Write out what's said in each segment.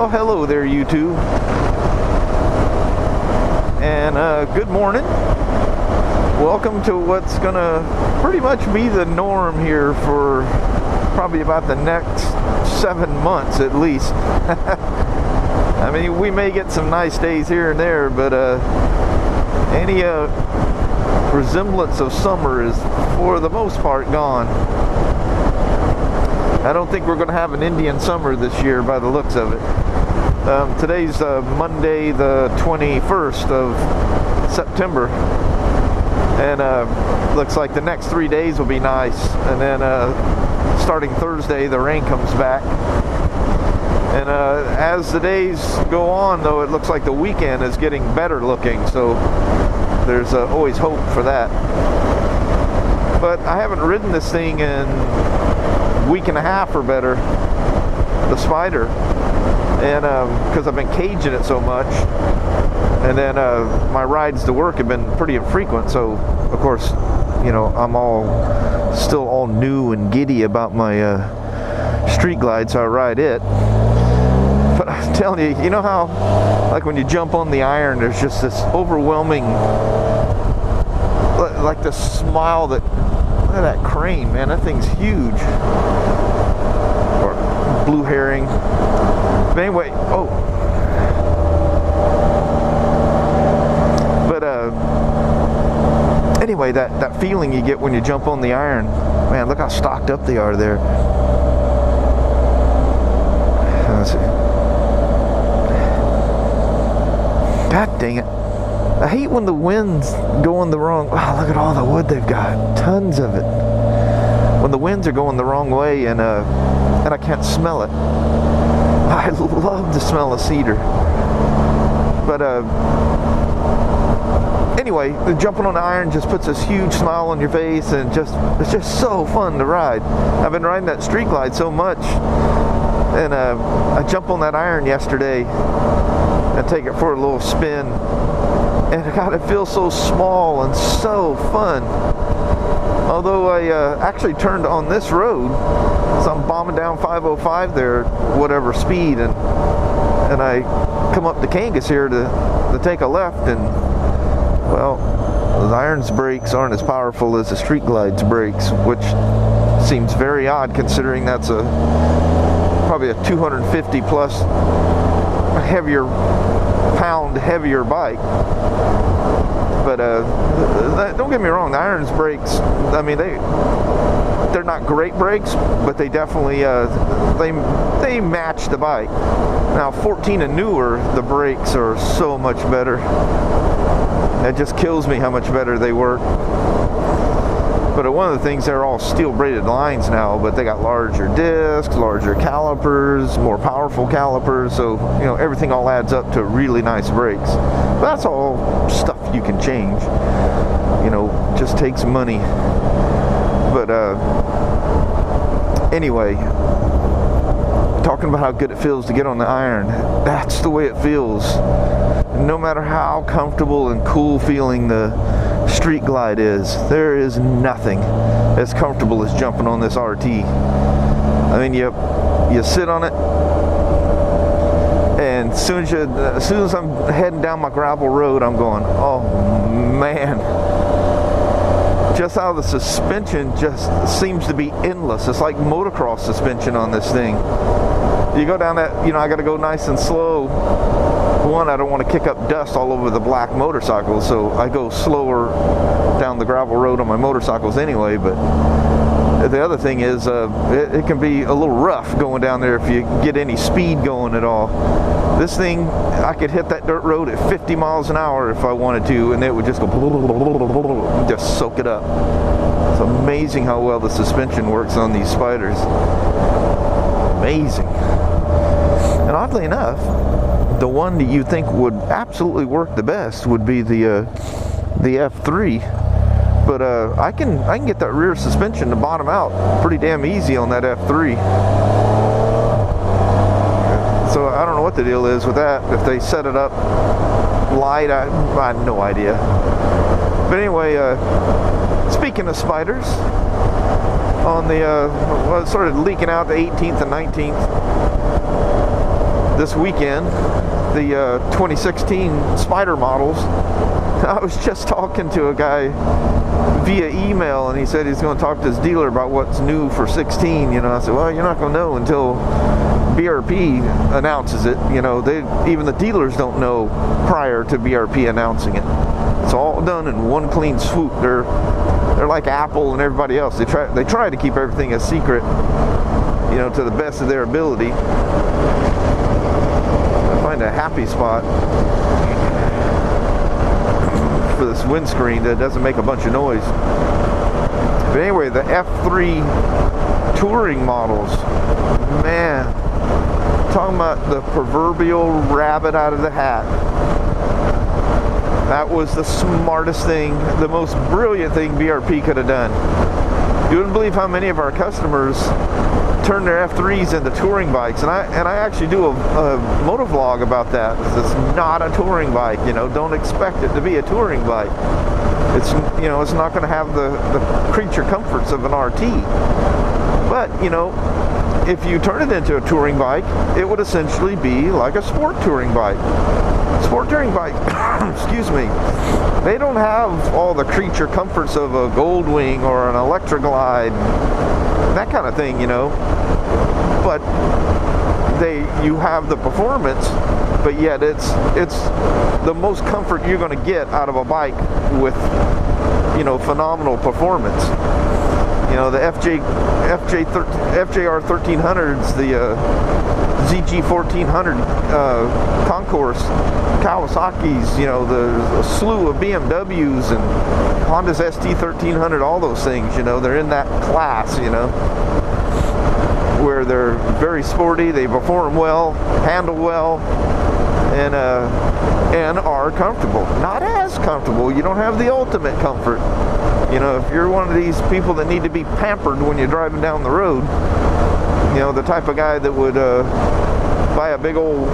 Well, hello there, YouTube. And good morning. Welcome to what's gonna pretty much be the norm here for probably about the next 7 months at least. I mean, we may get some nice days here and there, but any resemblance of summer is for the most part gone. I don't think we're going to have an Indian summer this year by the looks of it. Today's Monday the 21st of September, and looks like the next 3 days will be nice, and then starting Thursday the rain comes back. And as the days go on, though, it looks like the weekend is getting better looking, so there's always hope for that. But I haven't ridden this thing in week and a half or better, the Spyder, and because I've been caging it so much, and then my rides to work have been pretty infrequent, so of course, you know, I'm still all new and giddy about my street glide, so I ride it. But I'm telling you, you know how like when you jump on the iron, there's just this overwhelming, like the smile that, look at that crane, man, that thing's huge. Or blue herring. But anyway, anyway, that feeling you get when you jump on the iron, man, look how stocked up they are there. Let's see. God dang it. I hate when the wind's going the wrong. Wow, look at all the wood they've got. Tons of it. When the winds are going the wrong way and I can't smell it. I love the smell of cedar. But anyway, jumping on the iron just puts this huge smile on your face, and it's just so fun to ride. I've been riding that street glide so much, and I jumped on that iron yesterday and take it for a little spin. And God, it feels so small and so fun. Although I actually turned on this road, so I'm bombing down 505 there, whatever speed, and I come up to Kangas here to take a left, and well, the iron's brakes aren't as powerful as the street glide's brakes, which seems very odd considering that's probably a 250 plus heavier bike. But don't get me wrong, the iron's brakes, I mean, they're not great brakes, but they definitely they match the bike. Now 14 and newer, the brakes are so much better. It just kills me how much better they work. But one of the things, they're all steel braided lines now, but they got larger discs, larger calipers, more powerful calipers, so you know, everything all adds up to really nice brakes. But that's all stuff you can change, you know, just takes money. But anyway, talking about how good it feels to get on the iron, that's the way it feels. No matter how comfortable and cool feeling the street glide is, there is nothing as comfortable as jumping on this RT. I mean, you sit on it, and as soon as I'm heading down my gravel road, I'm going, oh man, just how the suspension just seems to be endless. It's like motocross suspension on this thing. You go down that, you know, I got to go nice and slow. One, I don't want to kick up dust all over the black motorcycles, so I go slower down the gravel road on my motorcycles anyway. But the other thing is, it can be a little rough going down there if you get any speed going at all. This thing, I could hit that dirt road at 50 miles an hour if I wanted to, and it would just go just soak it up. It's amazing how well the suspension works on these Spyders. Amazing. And oddly enough, the one that you think would absolutely work the best would be the F3, but I can get that rear suspension to bottom out pretty damn easy on that F3. So I don't know what the deal is with that. If they set it up light, I have no idea. But anyway, speaking of Spyders, on the well, it started leaking out the 18th and 19th. this weekend, the 2016 Spyder models. I was just talking to a guy via email, and he said he's going to talk to his dealer about what's new for 16. You know, I said, well, you're not going to know until BRP announces it. You know, even the dealers don't know prior to BRP announcing it. It's all done in one clean swoop. They're like Apple and everybody else. They try to keep everything a secret, you know, to the best of their ability. I find a happy spot for this windscreen that doesn't make a bunch of noise. But anyway, the F3 touring models, man, talking about the proverbial rabbit out of the hat. That was the smartest thing, the most brilliant thing BRP could have done. You wouldn't believe how many of our customers turn their F3s into touring bikes, and I actually do a MotoVlog about that. It's not a touring bike, you know. Don't expect it to be a touring bike. It's, you know, it's not going to have the creature comforts of an RT. But, you know, if you turn it into a touring bike, it would essentially be like a sport touring bike. Sport touring bike, excuse me, they don't have all the creature comforts of a Goldwing or an Electra Glide, that kind of thing, you know. But you have the performance, but yet it's the most comfort you're going to get out of a bike with, you know, phenomenal performance. You know, the FJR 1300s, the ZG 1400 Concourse, Kawasaki's, you know, the slew of BMWs and Honda's ST 1300, all those things, you know, they're in that class, you know, where they're very sporty, they perform well, handle well, and are comfortable. Not as comfortable. You don't have the ultimate comfort. You know, if you're one of these people that need to be pampered when you're driving down the road, you know, the type of guy that would buy a big old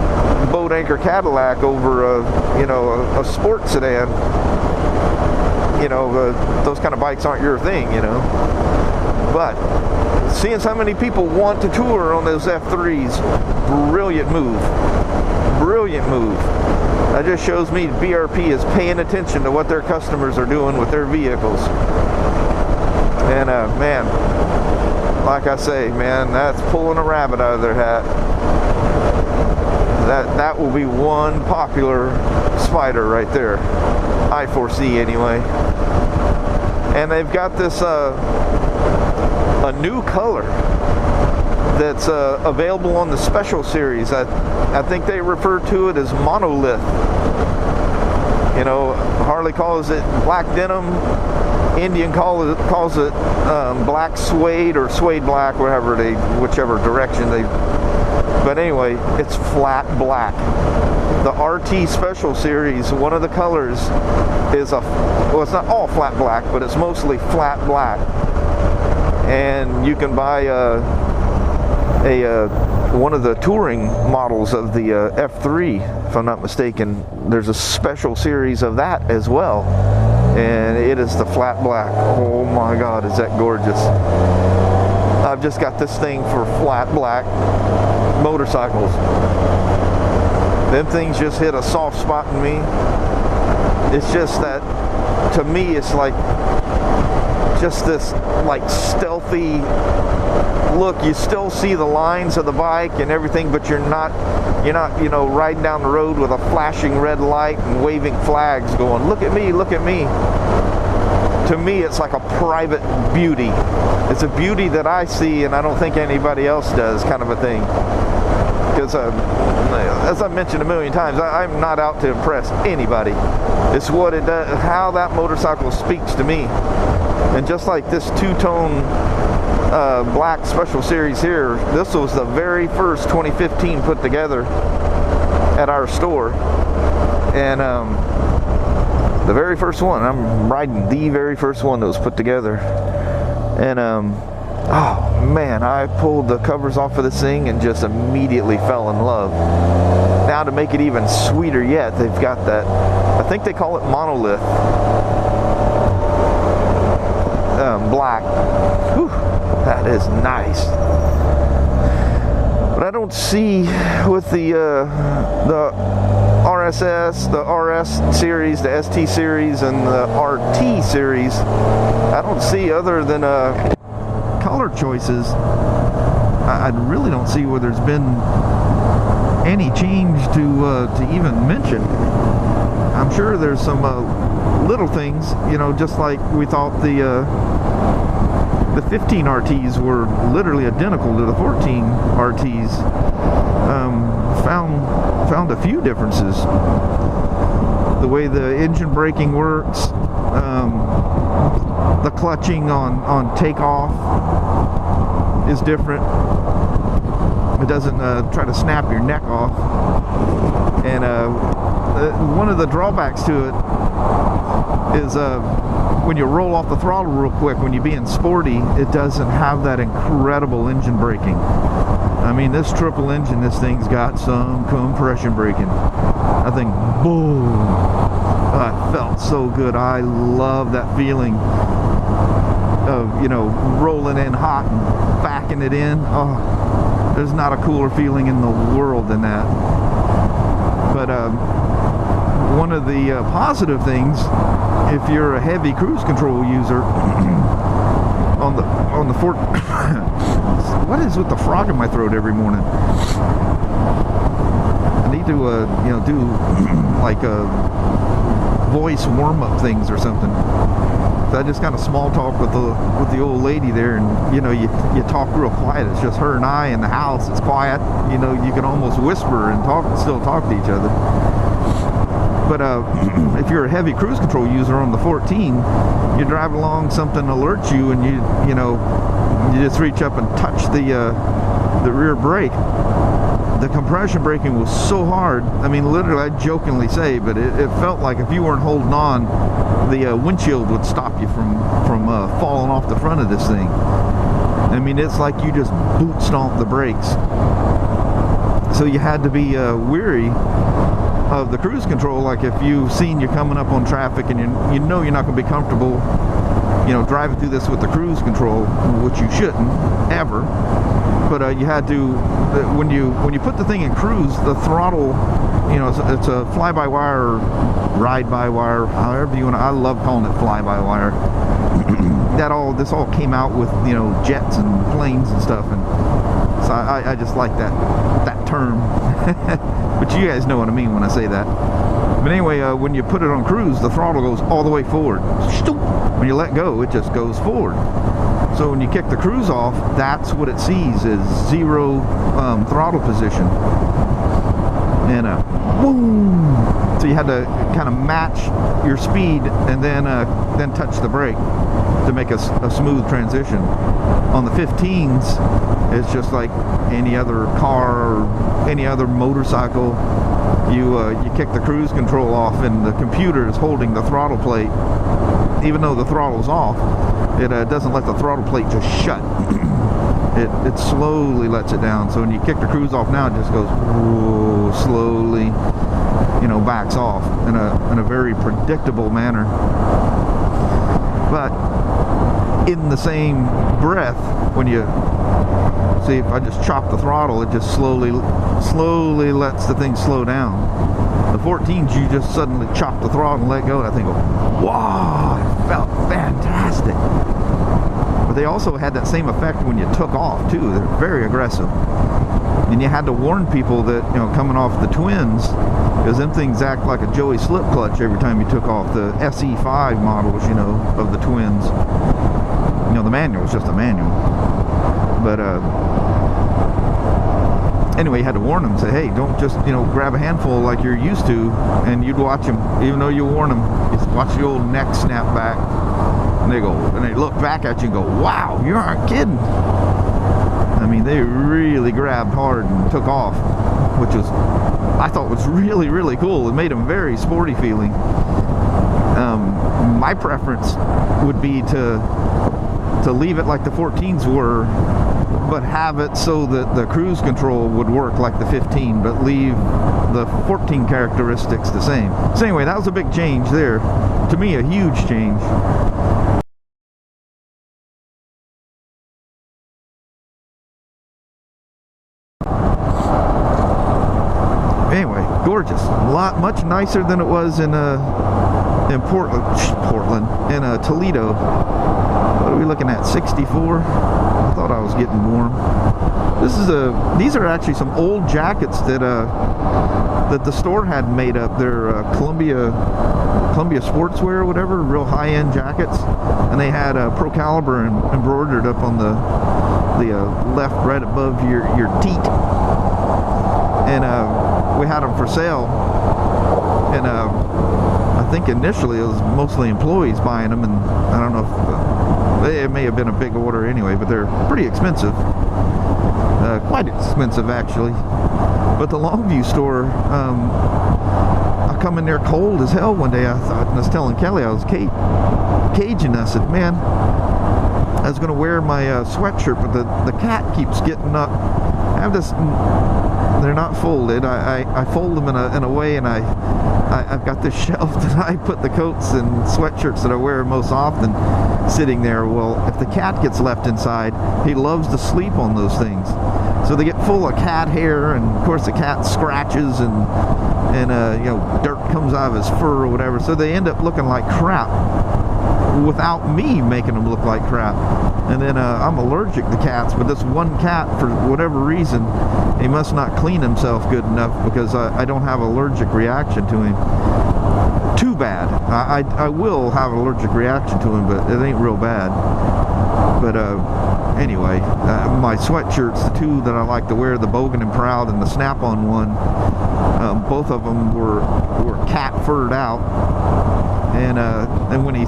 boat anchor Cadillac over you know, a sport sedan, you know, those kind of bikes aren't your thing, you know. But seeing so many people want to tour on those F3s, brilliant move. Brilliant move. That just shows me BRP is paying attention to what their customers are doing with their vehicles. And man, like I say, man, that's pulling a rabbit out of their hat. That will be one popular Spyder right there, I foresee anyway. And they've got this a new color that's available on the special series. I think they refer to it as monolith. You know, Harley calls it black denim, Indian calls it black suede or suede black, whichever direction they. But anyway, it's flat black. The RT Special Series, one of the colors is well, it's not all flat black, but it's mostly flat black. And you can buy one of the touring models of the F3, if I'm not mistaken. There's a special series of that as well, and it is the flat black. Oh my God, is that gorgeous! I've just got this thing for flat black motorcycles. Them things just hit a soft spot in me. It's just that, to me, it's like just this like stealthy look. You still see the lines of the bike and everything, but you're not, you know, riding down the road with a flashing red light and waving flags going, look at me, look at me. To me, it's like a private beauty. It's a beauty that I see and I don't think anybody else does, kind of a thing. Because as I've mentioned a million times, I'm not out to impress anybody. It's what it does, how that motorcycle speaks to me. And just like this two-tone black special series here, this was the very first 2015 put together at our store. And the very first one, I'm riding the very first one that was put together. And oh man, I pulled the covers off of this thing and just immediately fell in love. Now, to make it even sweeter yet, they've got that, I think they call it monolith black. Whew, that is nice. But I don't see with the RSS, the RS series, the ST series, and the RT series, I don't see, other than color choices, I really don't see where there's been any change to even mention. I'm sure there's some little things, you know, just like we thought the 15 RTs were literally identical to the 14 RTs. Found a few differences. The way the engine braking works, the clutching on takeoff is different. It doesn't try to snap your neck off. And one of the drawbacks to it is when you roll off the throttle real quick, when you're being sporty, it doesn't have that incredible engine braking. I mean, this triple engine, this thing's got some compression braking. I think, boom, it felt so good. I love that feeling of, you know, rolling in hot and backing it in. Oh, there's not a cooler feeling in the world than that. But one of the positive things, if you're a heavy cruise control user, on the Fort, what is with the frog in my throat every morning? I need to you know, do like voice warm-up things or something. So I just kind of small talk with the old lady there, and you know, you talk real quiet. It's just her and I in the house. It's quiet. You know, you can almost whisper and still talk to each other. But if you're a heavy cruise control user on the 14, you drive along, something alerts you, and you know, you just reach up and touch the rear brake. The compression braking was so hard. I mean, literally, I jokingly say, but it felt like if you weren't holding on, the windshield would stop you from falling off the front of this thing. I mean, it's like you just boot stomp the brakes. So you had to be weary of the cruise control. Like if you've seen you're coming up on traffic and you know you're not going to be comfortable, you know, driving through this with the cruise control, which you shouldn't ever. But you had to, when you put the thing in cruise, the throttle, you know, it's a fly-by-wire, ride-by-wire, however you want to. I love calling it fly-by-wire. This all came out with, you know, jets and planes and stuff, and so I just like that term. But you guys know what I mean when I say that. But anyway, when you put it on cruise, the throttle goes all the way forward. When you let go, it just goes forward. So when you kick the cruise off, that's what it sees, is zero throttle position. And boom! So you had to kind of match your speed and then touch the brake to make a smooth transition. On the 15s, it's just like any other car or any other motorcycle. You kick the cruise control off, and the computer is holding the throttle plate. Even though the throttle's off, it doesn't let the throttle plate just shut. It slowly lets it down. So when you kick the cruise off now, it just goes whoa, slowly, you know, backs off in a very predictable manner. But in the same breath, when you see, if I just chop the throttle, it just slowly lets the thing slow down. The 14s, you just suddenly chop the throttle and let go, and I think, wow, it felt fantastic. But they also had that same effect when you took off too. They're very aggressive, and you had to warn people that, you know, coming off the twins, because them things act like a Joey slip clutch every time you took off. The SE5 models, you know, of the twins. You know, the manual is just a manual. But anyway, you had to warn them, say, hey, don't just, you know, grab a handful like you're used to, and you'd watch them, even though you warn them, you watch the old neck snap back, and they look back at you and go, wow, you aren't kidding. I mean, they really grabbed hard and took off, which I thought was really, really cool. It made them very sporty feeling. My preference would be to leave it like the 14s were, but have it so that the cruise control would work like the 15, but leave the 14 characteristics the same. So anyway, that was a big change there. To me, a huge change. gorgeous. Much nicer than it was in Portland, in Toledo. What are we looking at? 64. I thought I was getting warm. These are actually some old jackets that the store had made up. They're Columbia Sportswear or whatever, real high-end jackets, and they had Pro Caliber embroidered up on the left, right above your teat, and we had them for sale, and I think initially it was mostly employees buying them, and I don't know if it may have been a big order anyway, but they're pretty expensive, quite expensive actually. But the Longview store, I come in there cold as hell one day. I was telling Kelly, I was caging. I said, man, I was going to wear my sweatshirt, but the cat keeps getting up. I have this, they're not folded. I fold them in a way, and I've got this shelf that I put the coats and sweatshirts that I wear most often sitting there. Well, if the cat gets left inside, he loves to sleep on those things. So they get full of cat hair, and of course the cat scratches, and you know, dirt comes out of his fur or whatever. So they end up looking like crap without me making them look like crap. And then I'm allergic to cats, but this one cat, for whatever reason, he must not clean himself good enough, because I don't have an allergic reaction to him. Too bad. I will have an allergic reaction to him, but it ain't real bad. But anyway, my sweatshirts, the two that I like to wear, the Bogan and Proud and the Snap-on one, both of them were cat furred out, and when he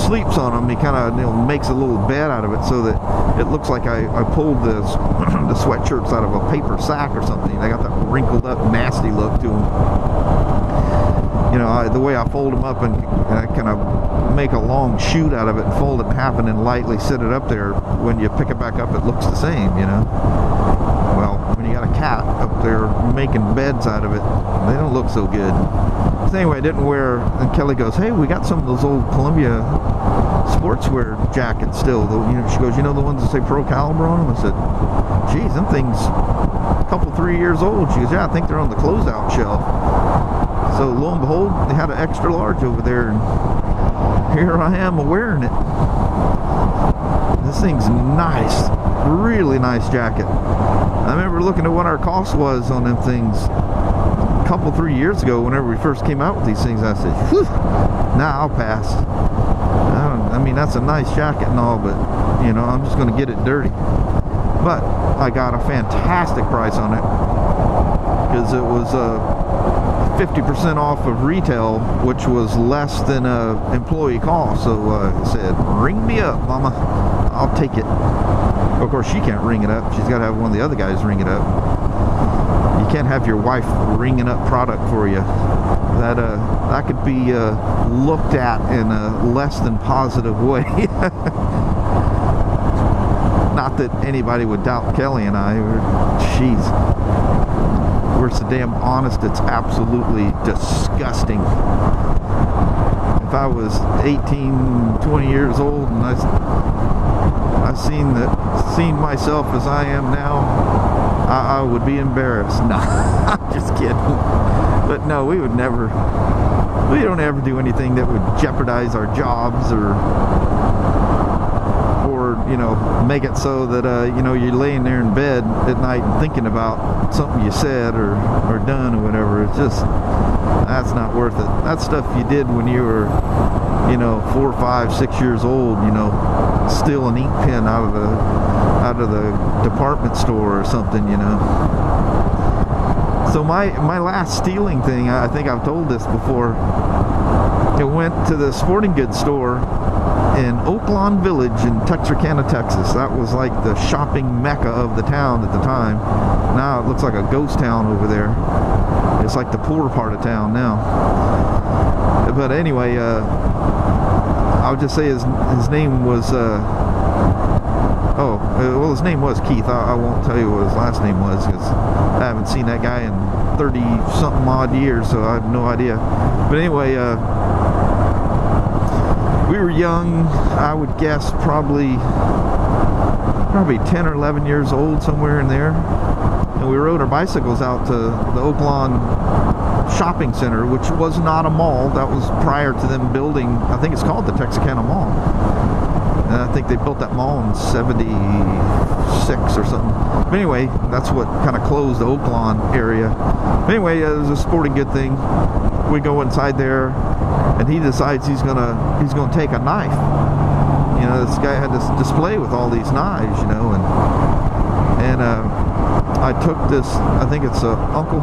sleeps on them, he kind of, you know, makes a little bed out of it, so that it looks like I pulled the sweatshirts out of a paper sack or something. They got that wrinkled up, nasty look to them. You know, the way I fold them up, and I kind of make a long shoot out of it and fold it in half and then lightly sit it up there. When you pick it back up, it looks the same, you know. Well, when you got a cat up there making beds out of it, they don't look so good. So anyway, I didn't wear, and Kelly goes, hey, we got some of those old Columbia sportswear jackets still. You know, she goes, you know the ones that say Pro Caliber on them? I said, geez, them things a couple, 3 years old. She goes, yeah, I think they're on the closeout shelf. So lo and behold, they had an extra large over there, and here I am wearing it. This thing's nice, really nice jacket. I remember looking at what our cost was on them things a couple, 3 years ago, whenever we first came out with these things. I said, whew, nah, I'll pass. I mean, that's a nice jacket and all, but, you know, I'm just going to get it dirty. But I got a fantastic price on it, because it was 50% off of retail, which was less than employee cost. So I said, ring me up, mama, I'll take it. Of course, she can't ring it up. She's got to have one of the other guys ring it up. You can't have your wife ringing up product for you. That could be looked at in a less than positive way. Not that anybody would doubt Kelly and I. Jeez, we're so damn honest, it's absolutely disgusting. If I was 18, 20 years old and I seen myself as I am now, I would be embarrassed. No, I'm just kidding. But no, we don't ever do anything that would jeopardize our jobs, or you know, make it so that you know, you're laying there in bed at night and thinking about something you said or done or whatever. It's just, that's not worth it. That's stuff you did when you were, you know, 4, 5, 6 years old, you know, steal an ink pen out of the department store or something, you know. So my last stealing thing, I think I've told this before, I went to the sporting goods store in Oaklawn Village in Texarkana, Texas. That was like the shopping mecca of the town at the time. Now it looks like a ghost town over there. It's like the poor part of town now. But anyway, I'll just say his name was his name was Keith. I won't tell you what his last name was, because I haven't seen that guy in 30 something odd years, so I have no idea. But anyway, we were young. I would guess probably 10 or 11 years old, somewhere in there. And and we rode our bicycles out to the Oaklawn shopping center, which was not a mall. That was prior to them building, I think it's called the Texarkana Mall. And I think they built that mall in 76 or something. But anyway, that's what kind of closed the Oaklawn area. But anyway, it was a sporting good thing. We go inside there, and he decides he's gonna take a knife. You know, this guy had this display with all these knives, you know, and I took this, I think it's a Uncle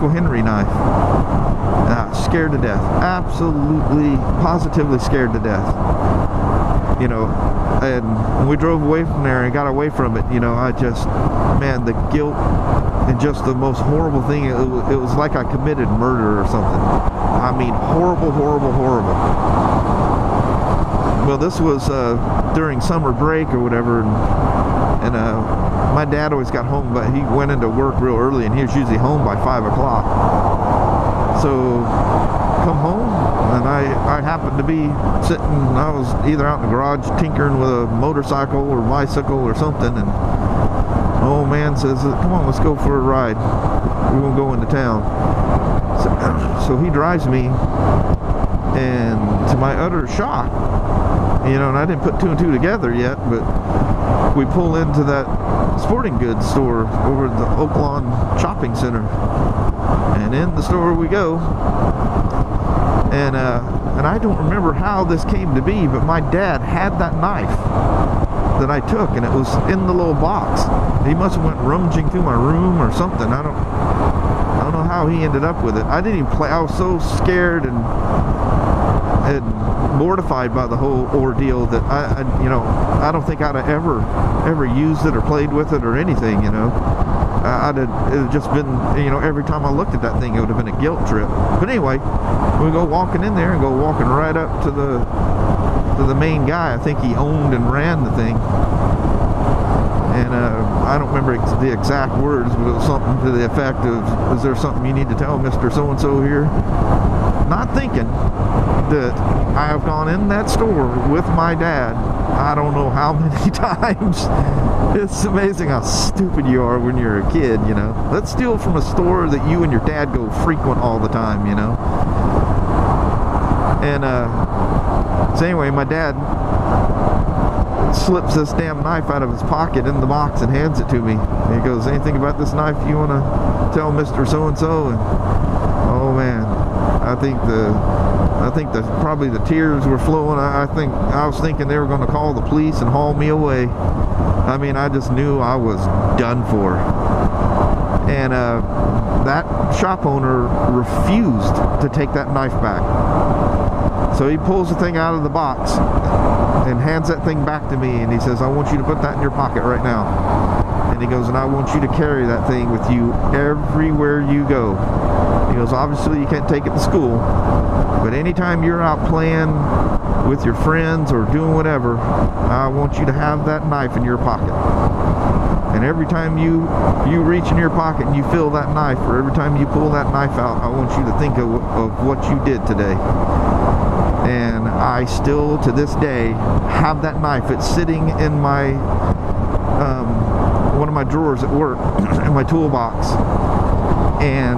Henry knife. Scared to death. Absolutely, positively scared to death. You know, and when we drove away from there and got away from it, you know, I just, man, the guilt and just the most horrible thing, it was like I committed murder or something. I mean, horrible, horrible, horrible. Well, this was during summer break or whatever, and my dad always got home, but he went into work real early, and he was usually home by 5 o'clock. So come home, and I happened to be sitting, I was either out in the garage tinkering with a motorcycle or bicycle or something, and old man says, come on, let's go for a ride. We're going to go into town. So he drives me, and to my utter shock, you know, and I didn't put two and two together yet, but we pull into that sporting goods store over at the Oaklawn shopping center, and in the store we go, and I don't remember how this came to be, but my dad had that knife that I took, and it was in the little box. He must have went rummaging through my room or something. I don't know how he ended up with it. I didn't even play. I was so scared and mortified by the whole ordeal that I don't think I'd have ever used it or played with it or anything, you know. It had just been, you know, every time I looked at that thing, it would have been a guilt trip. But anyway, we go walking in there and go walking right up to the main guy. I think he owned and ran the thing. And I don't remember the exact words, but it was something to the effect of, is there something you need to tell Mr. So-and-so here? Not thinking that I have gone in that store with my dad, I don't know how many times. It's amazing how stupid you are when you're a kid, you know. Let's steal from a store that you and your dad go frequent all the time, you know. And so anyway, my dad slips this damn knife out of his pocket in the box and hands it to me. And he goes, anything about this knife you want to tell Mr. So-and-so? And oh man, I think probably the tears were flowing. I was thinking they were going to call the police and haul me away. I mean, I just knew I was done for. And that shop owner refused to take that knife back. So he pulls the thing out of the box and hands that thing back to me, and he says, I want you to put that in your pocket right now. And he goes, and I want you to carry that thing with you everywhere you go. He goes, obviously you can't take it to school, but anytime you're out playing with your friends or doing whatever, I want you to have that knife in your pocket. And every time you reach in your pocket and you feel that knife, or every time you pull that knife out, I want you to think of what you did today. And I still, to this day, have that knife. It's sitting in my one of my drawers at work, in my toolbox. And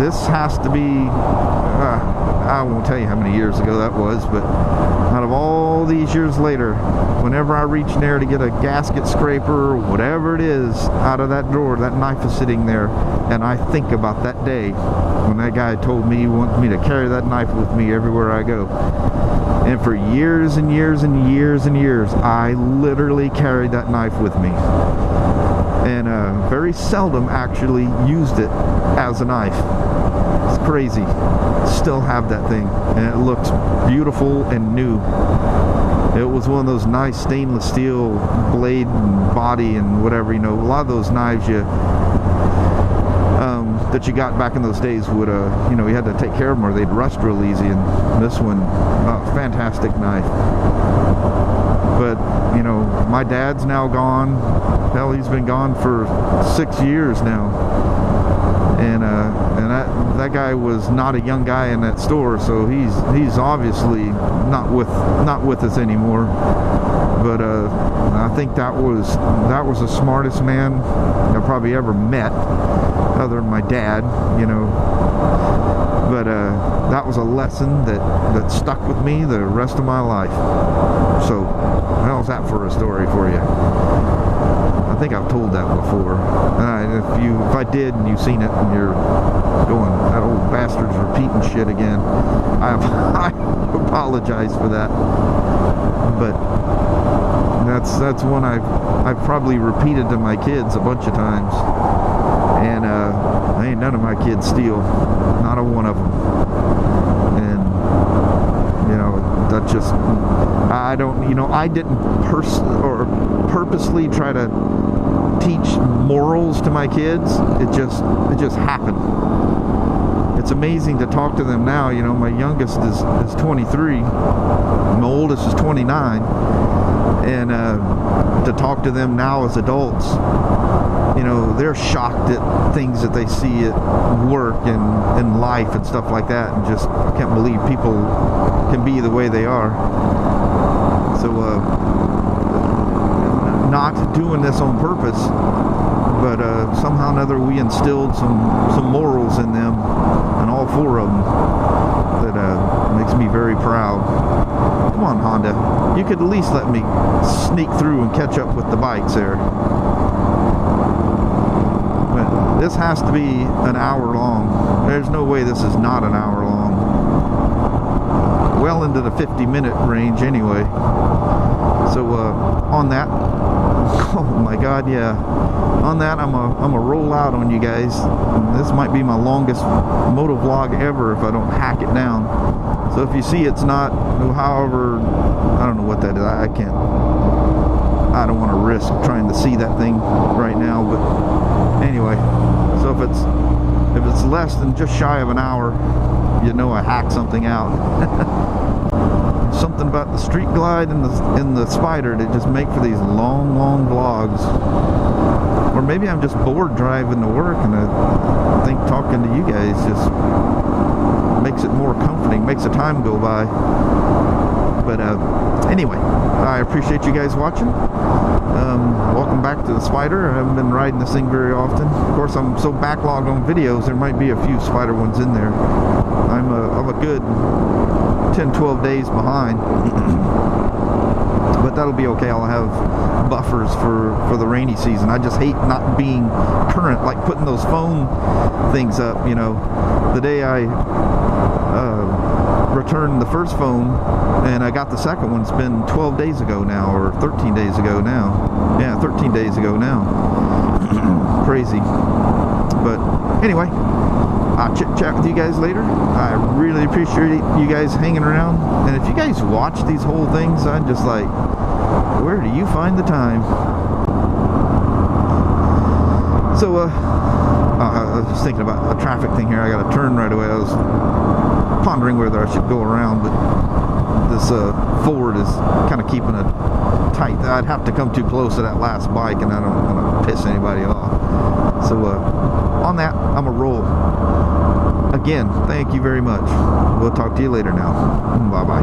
this has to be, I won't tell you how many years ago that was, but out of all these years later, whenever I reach in there to get a gasket scraper or whatever it is out of that drawer, that knife is sitting there, and I think about that day when that guy told me he wanted me to carry that knife with me everywhere I go. And for years and years and years and years, I literally carried that knife with me. And very seldom actually used it as a knife. It's crazy. Still have that thing, and it looks beautiful and new. It was one of those nice stainless steel blade and body and whatever, you know. A lot of those knives that you got back in those days would, you know, you had to take care of them or they'd rust real easy. And this one, fantastic knife. But, you know, my dad's now gone. Hell, he's been gone for 6 years now. and that guy was not a young guy in that store, so he's obviously not with us anymore. But I think that was the smartest man I probably ever met, other than my dad, you know. But that was a lesson that stuck with me the rest of my life. So how's that for a story for you? I think I've told that before. If I did and you've seen it and you're going, that old bastard's repeating shit again, I apologize for that. But that's one I've probably repeated to my kids a bunch of times, and ain't none of my kids steal, not a one of them. And you know, that just, I don't, you know, I didn't purposely try to teach morals to my kids. It just happened. It's amazing to talk to them now. You know, my youngest is 23, my oldest is 29, and to talk to them now as adults, you know, they're shocked at things that they see at work and in life and stuff like that, and just can't believe people can be the way they are. So not doing this on purpose, but somehow or another we instilled some morals in them, and all four of them, that makes me very proud. Come on, Honda, you could at least let me sneak through and catch up with the bikes there. But this has to be an hour long. There's no way this is not an hour long. Well into the 50-minute range anyway. So on that, oh my God, yeah. On that, I'm a roll out on you guys. This might be my longest MotoVlog ever if I don't hack it down. So if you see it's not, however, I don't know what that is. I don't want to risk trying to see that thing right now. But anyway, so if it's less than just shy of an hour, you know I hacked something out. Something about the Street Glide and the Spyder that just make for these long vlogs. Or maybe I'm just bored driving to work, and I think talking to you guys just makes it more comforting, makes the time go by. But anyway, I appreciate you guys watching. Welcome back to the Spyder. I haven't been riding this thing very often. Of course, I'm so backlogged on videos, there might be a few Spyder ones in there. I'm a good 10-12 days behind. But that'll be okay. I'll have buffers for the rainy season. I just hate not being current, like putting those phone things up, you know. The day I returned the first phone and I got the second one, it's been 12 days ago now, or 13 days ago now. Yeah, 13 days ago now. Crazy. But anyway, I'll chit chat with you guys later. I really appreciate you guys hanging around, and if you guys watch these whole things, I'm just like, where do you find the time? So I was just thinking about a traffic thing here. I got to turn right away. I was pondering whether I should go around, but this Ford is kind of keeping it tight. I'd have to come too close to that last bike, and I don't want to piss anybody off. So on that, I'm a roll. Again, thank you very much. We'll talk to you later now. Bye-bye.